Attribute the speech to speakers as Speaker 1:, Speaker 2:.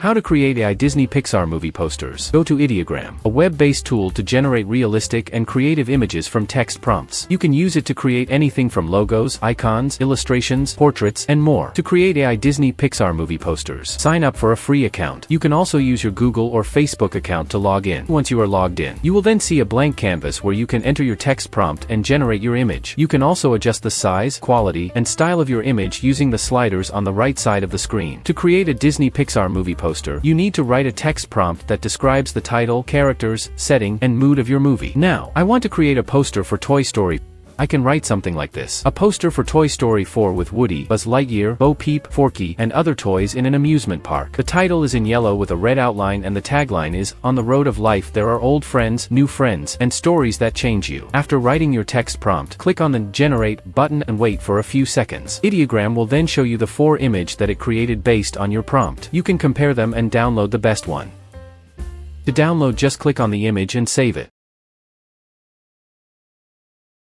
Speaker 1: How to create AI Disney Pixar movie posters. Go to Ideogram, a web-based tool to generate realistic and creative images from text prompts. You can use it to create anything from logos, icons, illustrations, portraits, and more. To create AI Disney Pixar movie posters, sign up for a free account. You can also use your Google or Facebook account to log in. Once you are logged in, you will then see a blank canvas where you can enter your text prompt and generate your image. You can also adjust the size, quality, and style of your image using the sliders on the right side of the screen. To create a Disney Pixar movie poster, you need to write a text prompt that describes the title, characters, setting, and mood of your movie. Now, I want to create a poster for Toy Story. I can write something like this. A poster for Toy Story 4 with Woody, Buzz Lightyear, Bo Peep, Forky, and other toys in an amusement park. The title is in yellow with a red outline and the tagline is, "On the road of life there are old friends, new friends, and stories that change you." After writing your text prompt, click on the Generate button and wait for a few seconds. Ideogram will then show you the 4 images that it created based on your prompt. You can compare them and download the best one. To download, just click on the image and save it.